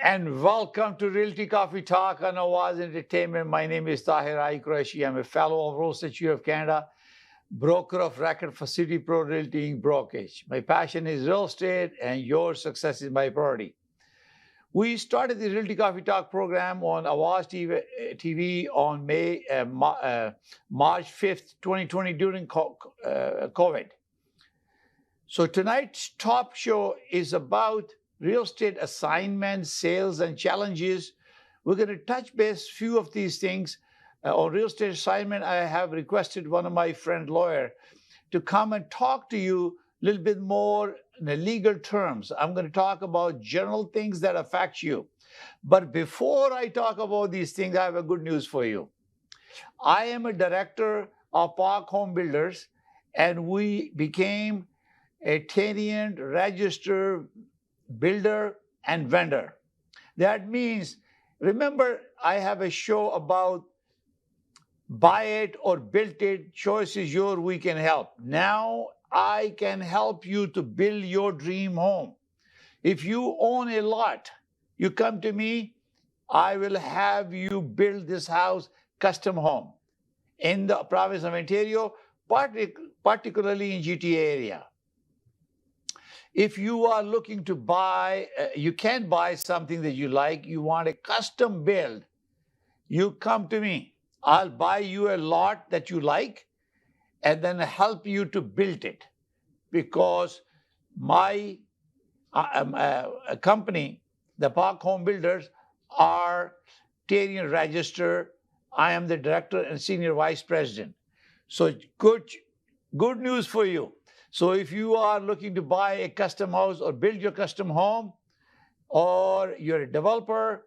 And welcome to Realty Coffee Talk on Awaz Entertainment. My name is Tahir Qureshi. I'm a fellow of Real Estate of Canada, broker of record for City Pro Realty Inc. brokerage. My passion is real estate and your success is my priority. We started the Realty Coffee Talk program on Awaz TV on March 5th, 2020 during COVID. So tonight's top show is about real estate assignments, sales, and challenges. We're going to touch base few of these things. On real estate assignment, I have requested one of my friend lawyer to come and talk to you a little bit more in the legal terms. I'm going to talk about general things that affect you. But before I talk about these things, I have a good news for you. I am a director of Park Home Builders, and we became a tenant registered builder and vendor. That means, remember, I have a show about buy it or build it, choice is yours, we can help. Now I can help you to build your dream home. If you own a lot, you come to me, I will have you build this house, custom home in the province of Ontario, particularly in GTA area. If you are looking to buy, you can't buy something that you like, you want a custom build, you come to me. I'll buy you a lot that you like and then help you to build it. Because my company, the Park Home Builders, are Ontario registered. I am the director and senior vice president. So good news for you. So if you are looking to buy a custom house or build your custom home, or you're a developer,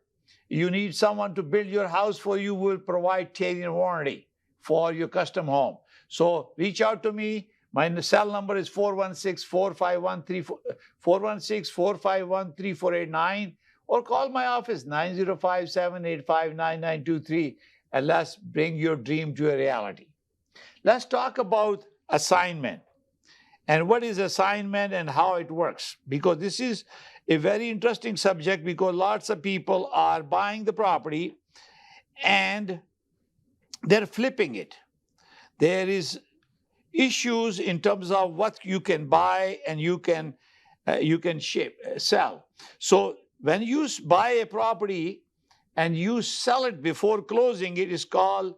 you need someone to build your house for you, we'll provide 10-year warranty for your custom home. So reach out to me. My cell number is 416-451-3489, or call my office 905-785-9923, and let's bring your dream to a reality. Let's talk about assignment. And what is assignment and how it works? Because this is a very interesting subject, because lots of people are buying the property and they're flipping it. There is issues in terms of what you can buy and you can sell. So when you buy a property and you sell it before closing, it is called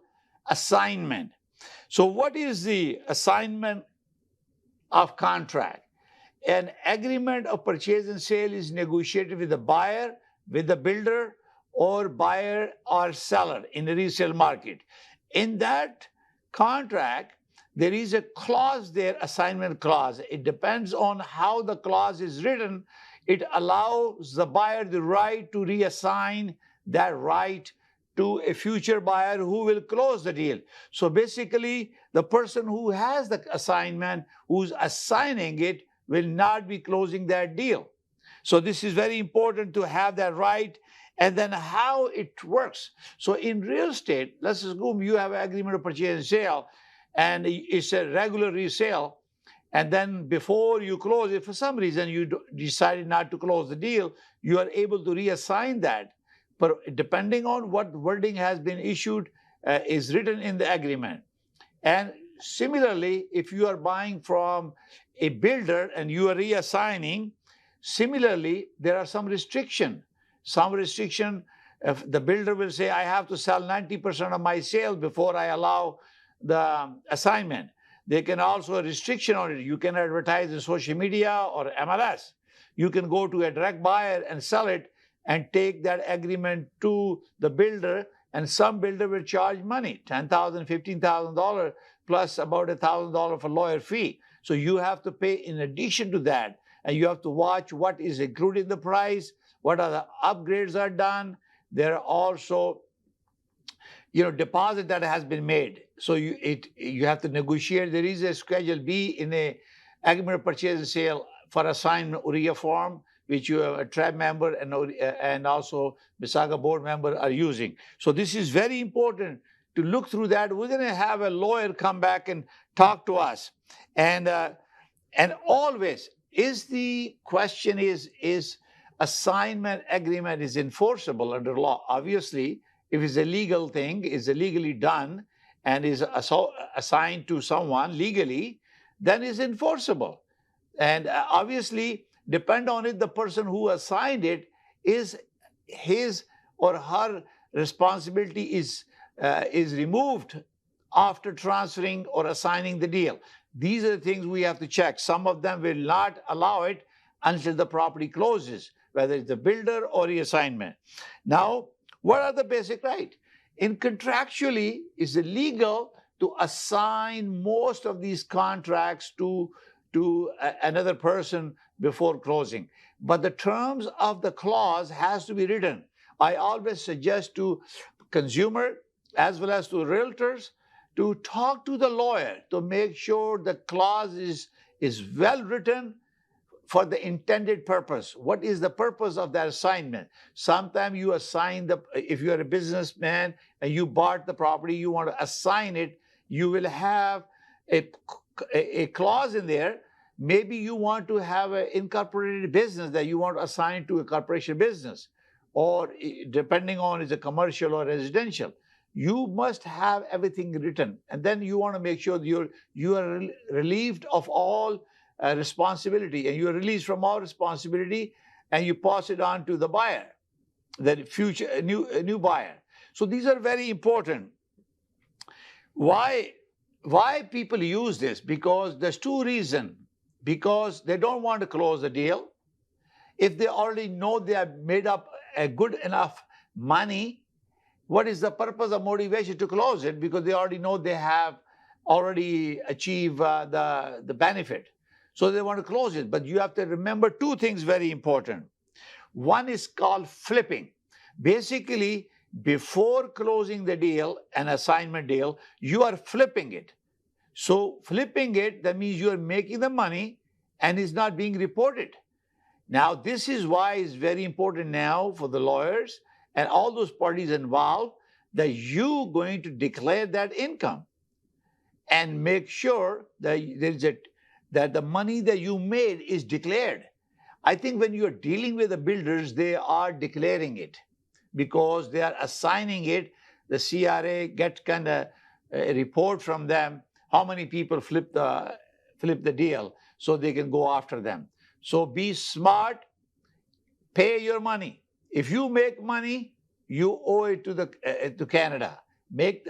assignment. So what is the assignment of contract? An agreement of purchase and sale is negotiated with the buyer, with the builder, or buyer or seller in the resale market. In that contract, there is a clause there, assignment clause. It depends on how the clause is written. It allows the buyer the right to reassign that right to a future buyer who will close the deal. So basically, the person who has the assignment, who's assigning it, will not be closing that deal. So this is very important to have that right. And then how it works. So in real estate, let's assume you have an agreement of purchase and sale, and it's a regular resale. And then before you close, if for some reason you decided not to close the deal, you are able to reassign that. But depending on what wording has been issued, is written in the agreement. And similarly, if you are buying from a builder and you are reassigning, similarly, there are some restriction. Some restriction, if the builder will say, I have to sell 90% of my sales before I allow the assignment. There can also a restriction on it. You can advertise in social media or MLS. You can go to a direct buyer and sell it and take that agreement to the builder, and some builder will charge money, $10,000, $15,000, plus about $1,000 for lawyer fee. So you have to pay in addition to that, and you have to watch what is included in the price, what are the upgrades are done. There are also, deposit that has been made. So you have to negotiate. There is a Schedule B in a agreement of purchase and sale for assignment URIA form, which you a tribe member and also Mississauga board member are using. So this is very important to look through that. We're going to have a lawyer come back and talk to us. And always, is the question is assignment agreement is enforceable under law. Obviously, if it's a legal thing, is legally done, and is assigned to someone legally, then it's enforceable. And obviously, depend on it, the person who assigned it is his or her responsibility is removed after transferring or assigning the deal. These are the things we have to check. Some of them will not allow it until the property closes, whether it's the builder or the assignment. Now, what are the basic rights? In contractually, it's illegal to assign most of these contracts to another person before closing. But the terms of the clause has to be written. I always suggest to consumer as well as to realtors to talk to the lawyer to make sure the clause is well written for the intended purpose. What is the purpose of that assignment? Sometimes you assign if you're a businessman and you bought the property, you want to assign it, you will have a clause in there. Maybe you want to have an incorporated business that you want to assign to a corporation business, or depending on is it commercial or residential. You must have everything written, and then you want to make sure you are relieved of all responsibility, and you are released from all responsibility, and you pass it on to the buyer, the future new buyer. So these are very important. Why people use this? Because there's two reasons. Because they don't want to close the deal. If they already know they have made up a good enough money, what is the purpose of motivation to close it? Because they already know they have already achieved the benefit. So they want to close it. But you have to remember two things very important. One is called flipping. Basically, before closing the deal, an assignment deal, you are flipping it. So flipping it, that means you are making the money and it's not being reported. Now, this is why it's very important now for the lawyers and all those parties involved that you're going to declare that income and make sure that that the money that you made is declared. I think when you're dealing with the builders, they are declaring it because they are assigning it. The CRA gets kind of a report from them how many people flip the deal so they can go after them. So be smart, pay your money. If you make money, you owe it to Canada. Pay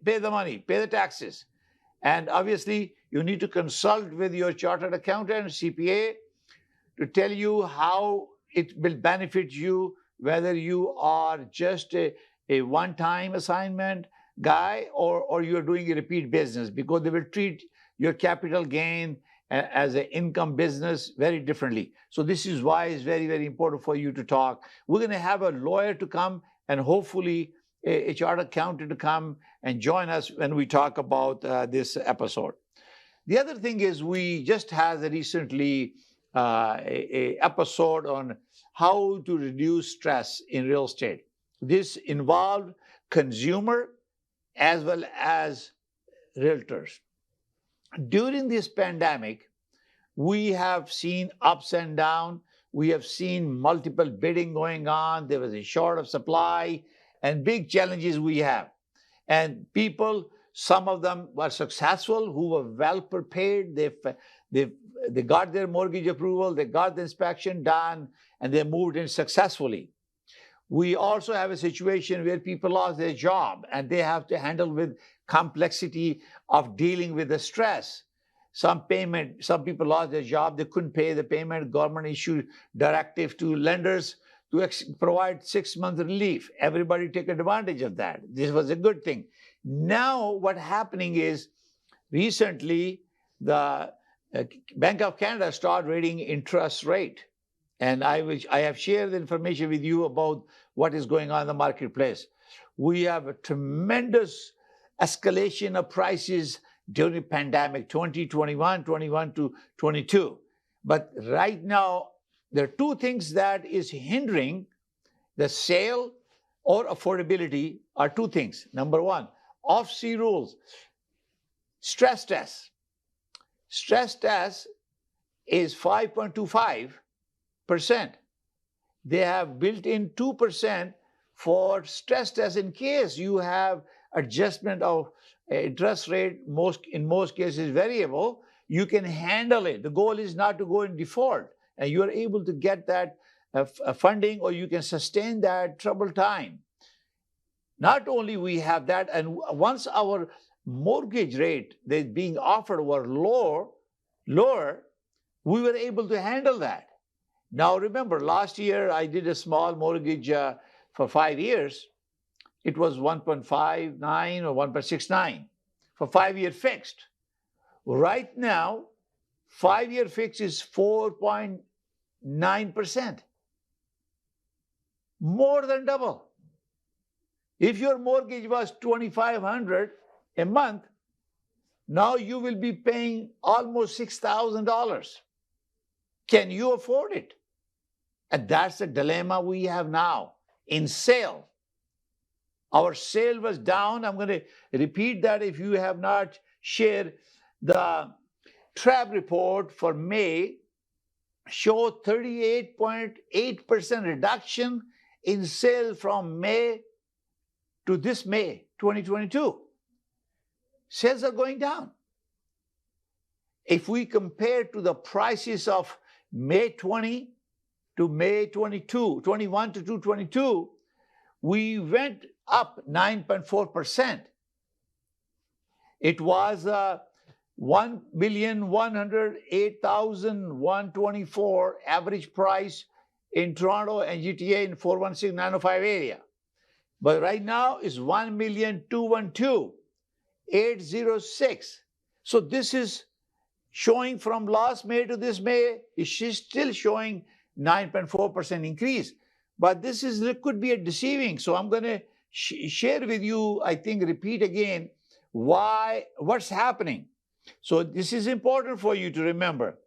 the money, pay the taxes. And obviously, you need to consult with your chartered accountant, CPA, to tell you how it will benefit you, whether you are just a one-time assignment guy or you're doing a repeat business, because they will treat your capital gain as an income business very differently. So this is why it's very, very important for you to talk. We're going to have a lawyer to come and hopefully a chartered accountant to come and join us when we talk about this episode. The other thing is we just had recently a episode on how to reduce stress in real estate. This involved consumer as well as realtors. During this pandemic, we have seen ups and downs. We have seen multiple bidding going on. There was a short of supply and big challenges we have. And people, some of them were successful, who were well prepared. They got their mortgage approval, they got the inspection done, and they moved in successfully. We also have a situation where people lost their job and they have to handle with complexity of dealing with the stress. Some people lost their job, they couldn't pay the payment. Government issued directive to lenders to provide 6-month relief. Everybody take advantage of that. This was a good thing. Now what's happening is recently the Bank of Canada started rating interest rate. And I have shared the information with you about what is going on in the marketplace. We have a tremendous escalation of prices during the pandemic, 2021 to 22. But right now, there are two things that is hindering the sale or affordability are two things. Number one, OFC rules. Stress test. Stress test is 5.25%. they have built in 2% for stress test in case you have adjustment of interest rate, in most cases variable, you can handle it. The goal is not to go in default, and you are able to get that funding, or you can sustain that troubled time. Not only we have that, and once our mortgage rate that being offered were lower, we were able to handle that. Now remember, last year I did a small mortgage for 5 years. It was 1.59 or 1.69 for 5-year fixed. Right now, 5-year fixed is 4.9%, more than double. If your mortgage was $2,500 a month, now you will be paying almost $6,000. Can you afford it? And that's the dilemma we have now in sale. Our sale was down. I'm going to repeat that if you have not shared. The TRAB report for May showed 38.8% reduction in sale from May to this May 2022. Sales are going down. If we compare to the prices of May 20 to May 22, 21 to 222, we went up 9.4%. It was 1,108,124 average price in Toronto and GTA in 416,905 area. But right now it's 1,212,806. So this is showing from last May to this May, it's still showing 9.4% increase. But this could be a deceiving. So I'm going to share with you, I think, repeat again, what's happening. So this is important for you to remember.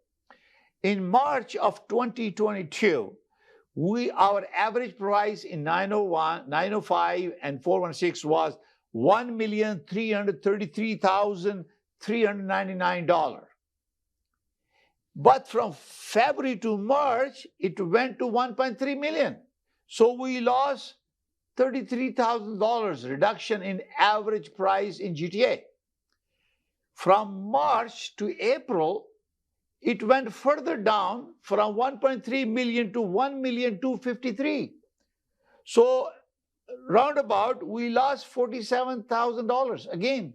In March of 2022, our average price in 901, 905, and 416 was $1,333,399. But from February to March, it went to 1.3 million. So we lost $33,000 reduction in average price in GTA. From March to April, it went further down from 1.3 million to 1,253,000. So roundabout, we lost $47,000 again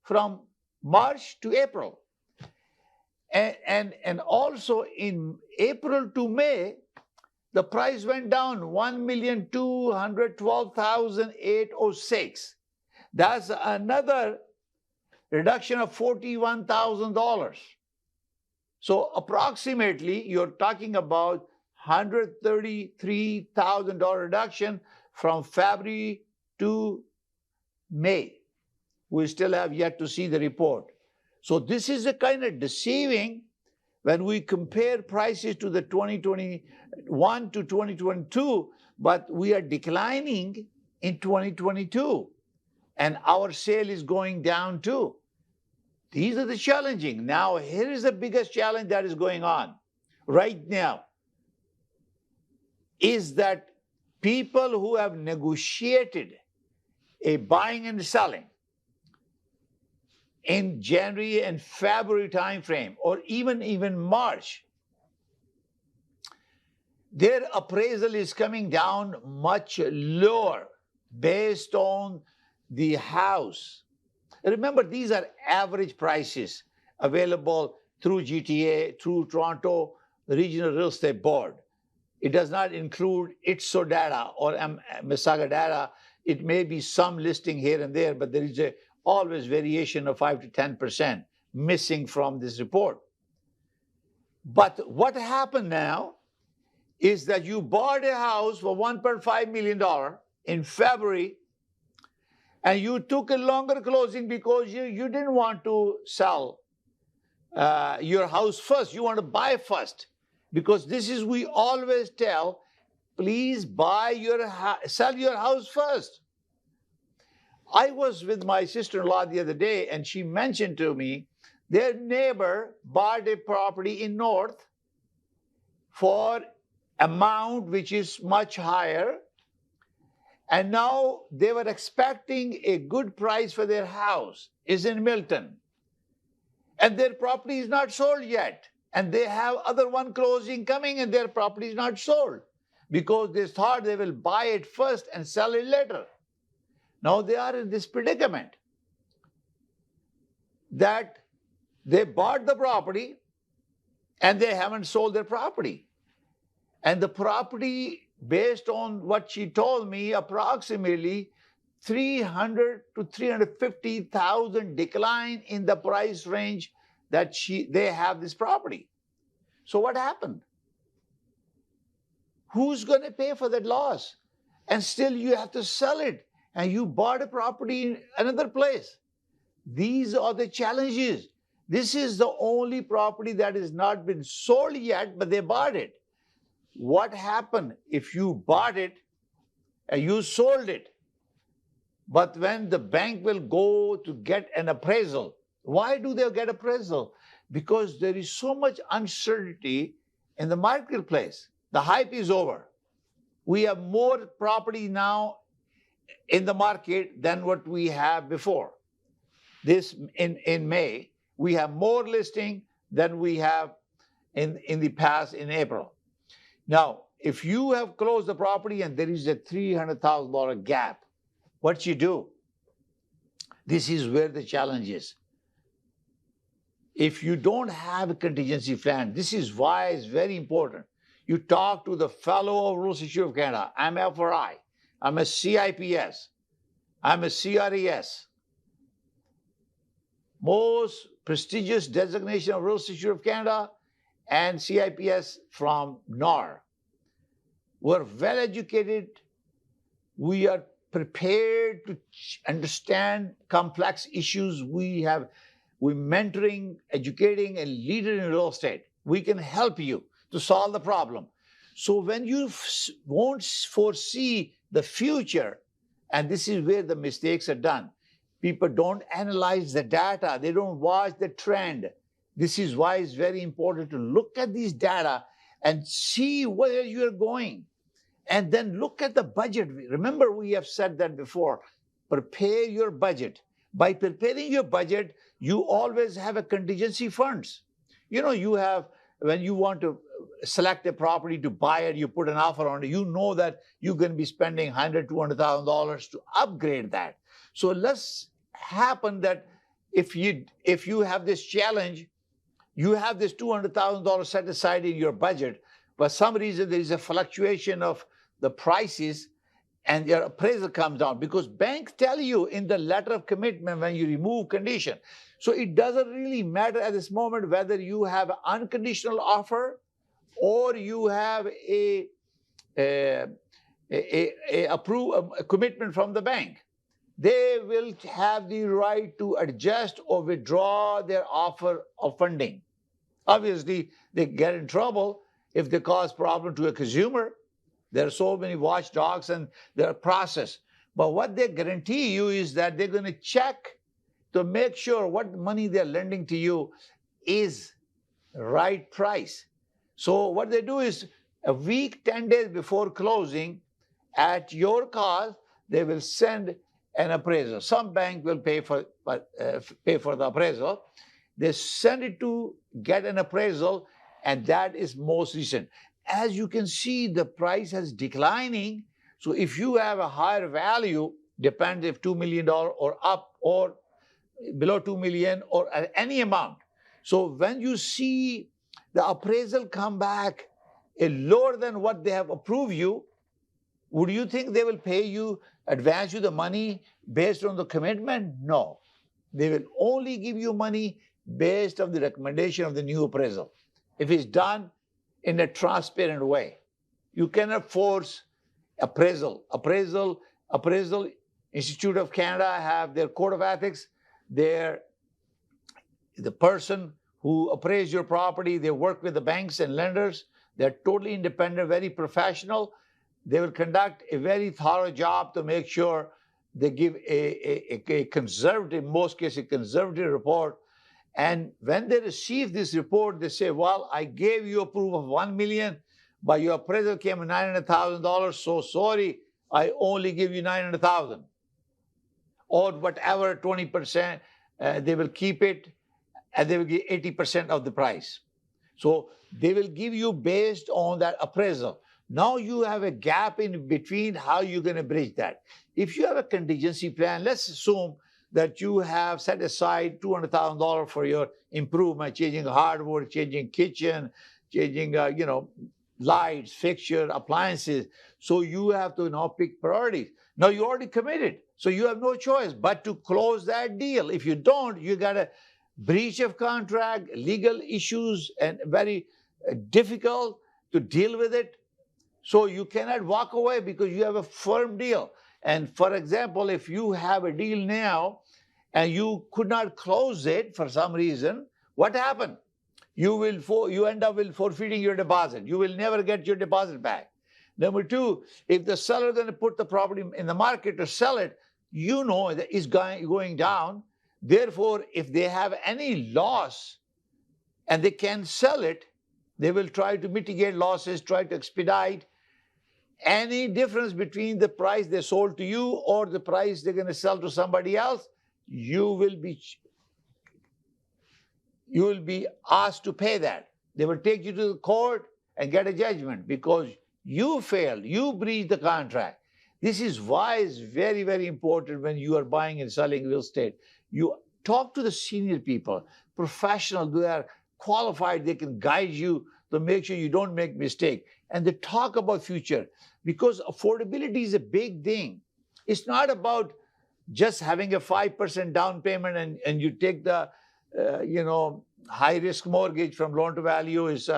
from March to April. And also in April to May, the price went down 1,212,806. That's another reduction of $41,000. So approximately, you're talking about $133,000 reduction from February to May. We still have yet to see the report. So this is a kind of deceiving when we compare prices to the 2021 to 2022, but we are declining in 2022, and our sale is going down too. These are the challenging. Now, here is the biggest challenge that is going on right now, is that people who have negotiated a buying and selling in January and February timeframe, or even March, their appraisal is coming down much lower based on the house. Remember, these are average prices available through GTA, through Toronto Regional Real Estate Board. It does not include ITSO data or Mississauga data. It may be some listing here and there, but there is always variation of 5 to 10% missing from this report. But what happened now is that you bought a house for $1.5 million in February, and you took a longer closing because you didn't want to sell your house first. You want to buy first, because this is, we always tell, please sell your house first. I was with my sister-in-law the other day, and she mentioned to me their neighbor bought a property in North for amount which is much higher, and now they were expecting a good price for their house, is in Milton, and their property is not sold yet, and they have other one closing coming and their property is not sold because they thought they will buy it first and sell it later. Now they are in this predicament that they bought the property and they haven't sold their property. And the property, based on what she told me, approximately 300 to 350,000 decline in the price range that they have this property. So what happened? Who's going to pay for that loss? And still you have to sell it, and you bought a property in another place. These are the challenges. This is the only property that has not been sold yet, but they bought it. What happened if you bought it and you sold it? But when the bank will go to get an appraisal, why do they get appraisal? Because there is so much uncertainty in the marketplace. The hype is over. We have more property now in the market than what we have before. This in May, we have more listing than we have in the past in April. Now, if you have closed the property and there is a $300,000 gap, what you do? This is where the challenge is. If you don't have a contingency plan, this is why it's very important. You talk to the fellow of Rules Institute of Canada. I'm FRI. I'm a CIPS. I'm a CRES. Most prestigious designation of Rules Institute of Canada and CIPS from NAR. We're well educated. We are prepared to understand complex issues. We're mentoring, educating, and leading in real estate. We can help you to solve the problem. So when you won't foresee the future, and this is where the mistakes are done, people don't analyze the data. They don't watch the trend. This is why it's very important to look at these data and see where you're going. And then look at the budget. Remember, we have said that before. Prepare your budget. By preparing your budget, you always have a contingency funds. You know, you have, when you want to select a property to buy it, you put an offer on it, you know that you're going to be spending $100,000, $200,000 to upgrade that. So let's happen that if you have this challenge, you have this $200,000 set aside in your budget, but some reason there is a fluctuation of the prices and your appraisal comes down, because banks tell you in the letter of commitment when you remove condition. So it doesn't really matter at this moment whether you have an unconditional offer or you have a commitment from the bank. They will have the right to adjust or withdraw their offer of funding. Obviously, they get in trouble if they cause problem to a consumer. There are so many watchdogs and their process. But what they guarantee you is that they're going to check to make sure what money they're lending to you is right price. So what they do is a week, 10 days before closing, at your cost, they will send an appraisal. Some bank will pay for the appraisal. They send it to get an appraisal, and that is most recent. As you can see, the price has declining. So if you have a higher value, depends if $2 million or up or below 2 million or at any amount. So when you see the appraisal come back lower than what they have approved you, would you think they will pay you, advance you the money based on the commitment? No. They will only give you money based on the recommendation of the new appraisal. If it's done in a transparent way. You cannot force appraisal. Appraisal Institute of Canada have their code of ethics. The person who appraised your property, they work with the banks and lenders. They're totally independent, very professional. They will conduct a very thorough job to make sure they give a conservative, in most cases, a conservative report. And when they receive this report, they say, well, I gave you a proof of 1 million, but your appraisal came at $900,000. So sorry, I only give you $900,000, or whatever 20%. They will keep it, and they will give 80% of the price. So they will give you based on that appraisal. Now you have a gap in between. How you're going to bridge that? If you have a contingency plan, let's assume that you have set aside $200,000 for your improvement, changing hardwood, changing kitchen, changing lights, fixture, appliances. So you have to now pick priorities. Now you already committed, so you have no choice but to close that deal. If you don't, you got a breach of contract, legal issues, and very difficult to deal with it. So you cannot walk away because you have a firm deal. And for example, if you have a deal now and you could not close it for some reason, what happened? You end up with forfeiting your deposit. You will never get your deposit back. Number two, if the seller is going to put the property in the market to sell it, you know that it's going down. Therefore, if they have any loss and they can sell it, they will try to mitigate losses, try to expedite. Any difference between the price they sold to you or the price they're going to sell to somebody else, you will be asked to pay that. They will take you to the court and get a judgment because you failed, you breached the contract. This is why it's very, very important when you are buying and selling real estate. You talk to the senior people, professionals who are qualified, they can guide you to make sure you don't make mistake. And they talk about future, because affordability is a big thing. It's not about just having a 5% down payment and you take the high risk mortgage from loan to value is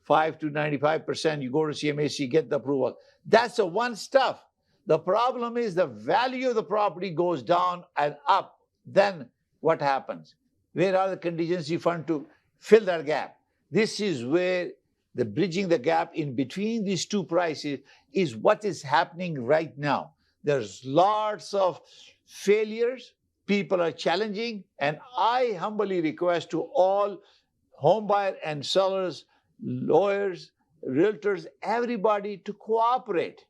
5 to 95%. You go to CMHC, get the approval. That's the one stuff. The problem is the value of the property goes down and up. Then what happens? Where are the contingency fund to fill that gap? This is where the bridging the gap in between these two prices is what is happening right now. There's lots of failures. People are challenging. And I humbly request to all home buyer and sellers, lawyers, realtors, everybody to cooperate.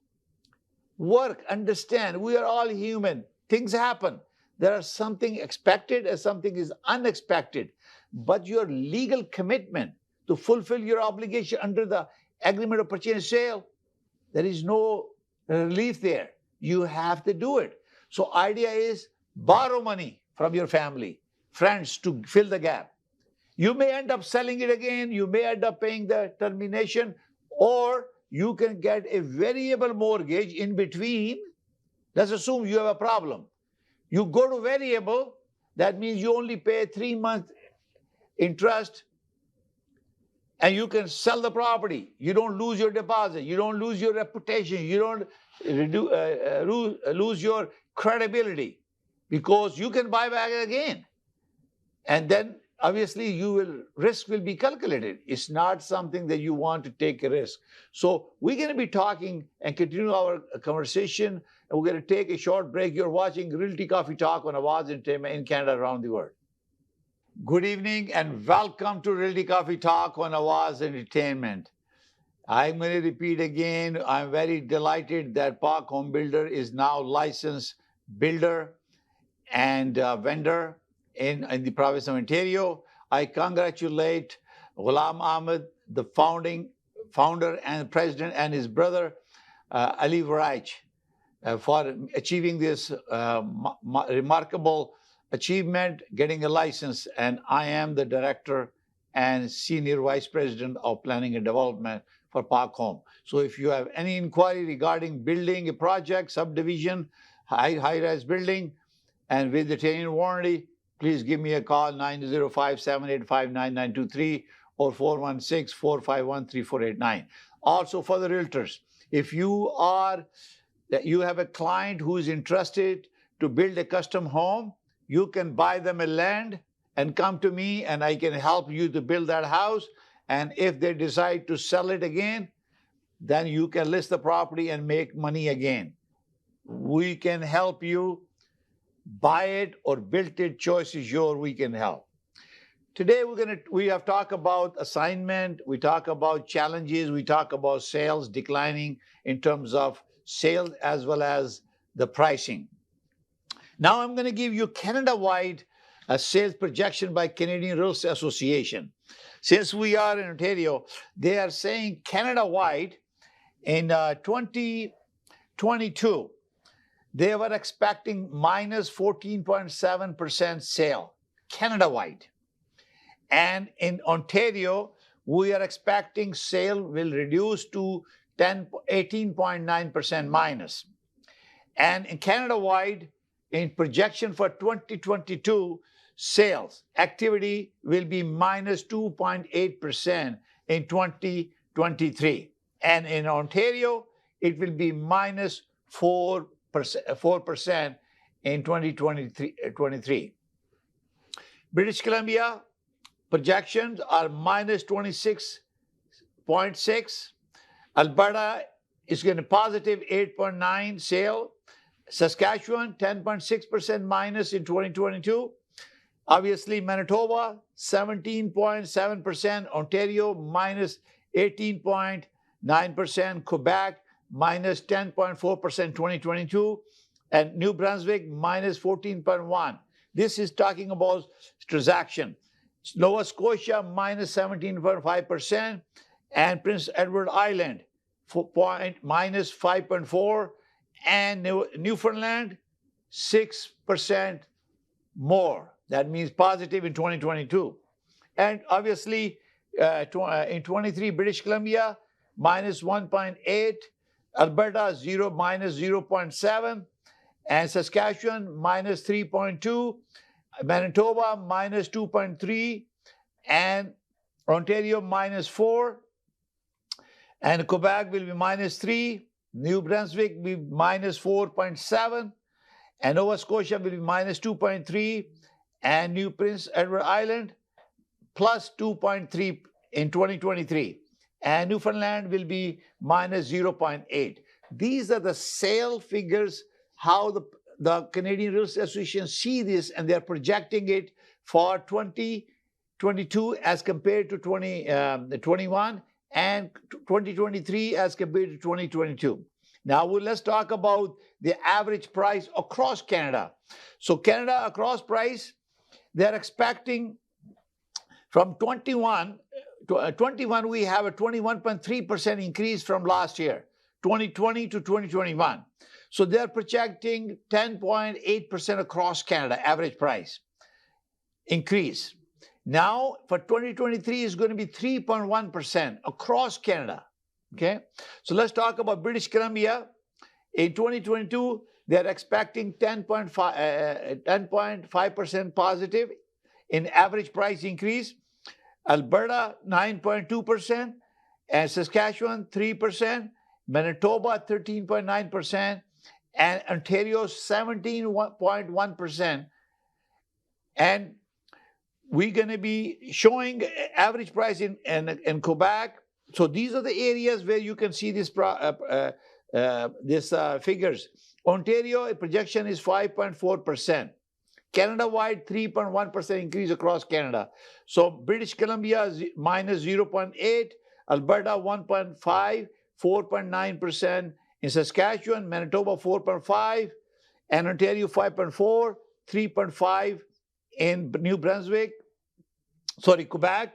Work, understand, we are all human. Things happen. There are something expected and something is unexpected. But your legal commitment to fulfill your obligation under the agreement of purchase and sale, there is no relief there. You have to do it. So idea is borrow money from your family, friends to fill the gap. You may end up selling it again. You may end up paying the termination, or you can get a variable mortgage in between. Let's assume you have a problem. You go to variable, that means you only pay 3 months interest and you can sell the property. You don't lose your deposit. You don't lose your reputation. You don't lose your credibility because you can buy back again. And then obviously risk will be calculated. It's not something that you want to take a risk. So we're going to be talking and continue our conversation, and we're going to take a short break. You're watching Realty Coffee Talk on Awaz Ent in Canada, around the world. Good evening and welcome to Realty Coffee Talk on Awaz Entertainment. I'm going to repeat again, I'm very delighted that Park Home Builder is now licensed builder and vendor in the province of Ontario. I congratulate Ghulam Ahmed, the founder and president, and his brother Ali Varaj for achieving this remarkable achievement, getting a license. And I am the director and senior vice president of planning and development for Park Home. So if you have any inquiry regarding building a project, subdivision, high-rise building, and with the 10-year warranty, please give me a call, 905-785-9923 or 416-451-3489. Also for the realtors, if you have a client who is interested to build a custom home, you can buy them a land and come to me and I can help you to build that house. And if they decide to sell it again, then you can list the property and make money again. We can help you buy it or build it. Choice is yours. We can help. Today we have talked about assignment, we talk about challenges, we talk about sales declining in terms of sales as well as the pricing. Now I'm going to give you Canada-wide sales projection by Canadian Real Estate Association. Since we are in Ontario, they are saying Canada-wide in 2022, they were expecting minus 14.7% sale, Canada-wide. And in Ontario, we are expecting sale will reduce to 18.9% minus. And in Canada-wide, in projection for 2022, sales activity will be minus 2.8% in 2023. And in Ontario, it will be minus 4% in 2023. British Columbia, projections are minus 26.6. Alberta is going to positive 8.9 sale. Saskatchewan, 10.6% minus in 2022. Obviously, Manitoba, 17.7%. Ontario, minus 18.9%. Quebec, minus 10.4% 2022. And New Brunswick, minus 14.1%. This is talking about transaction. Nova Scotia, minus 17.5%. And Prince Edward Island, minus 5.4%. And Newfoundland, 6% more. That means positive in 2022. And obviously, in 23, British Columbia, minus 1.8. Alberta, minus 0.7. And Saskatchewan, minus 3.2. Manitoba, minus 2.3. And Ontario, minus 4. And Quebec will be minus 3. New Brunswick will be minus 4.7. And Nova Scotia will be minus 2.3. And New Prince Edward Island, plus 2.3 in 2023. And Newfoundland will be minus 0.8. These are the sale figures, how the Canadian Real Estate Association see this, and they're projecting it for 2022 as compared to 2021 and 2023 as compared to 2022. Now let's talk about the average price across Canada. So Canada across price, they're expecting from 21 we have a 21.3% increase from last year, 2020 to 2021. So they're projecting 10.8% across Canada, average price increase. Now for 2023 is going to be 3.1% across Canada. Okay, so let's talk about British Columbia. In 2022, they're expecting 10.5% positive in average price increase. Alberta, 9.2%, and Saskatchewan, 3%, Manitoba, 13.9%, and Ontario, 17.1%. And we're going to be showing average price in Quebec. So these are the areas where you can see this figures. Ontario, projection is 5.4%. Canada-wide, 3.1% increase across Canada. So British Columbia is minus 0.8, Alberta 1.5, 4.9%. In Saskatchewan, Manitoba 4.5, and Ontario 5.4, 3.5 in Quebec,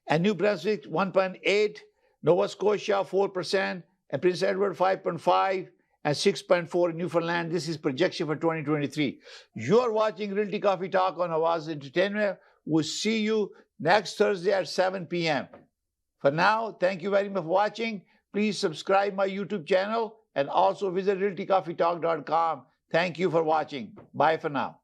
and New Brunswick 1.8, Nova Scotia 4%, and Prince Edward 5.5, and 6.4 in Newfoundland. This is projection for 2023. You are watching Realty Coffee Talk on Awaz Entertainment. We'll see you next Thursday at 7 p.m. For now, thank you very much for watching. Please subscribe my YouTube channel and also visit realtycoffeetalk.com. Thank you for watching. Bye for now.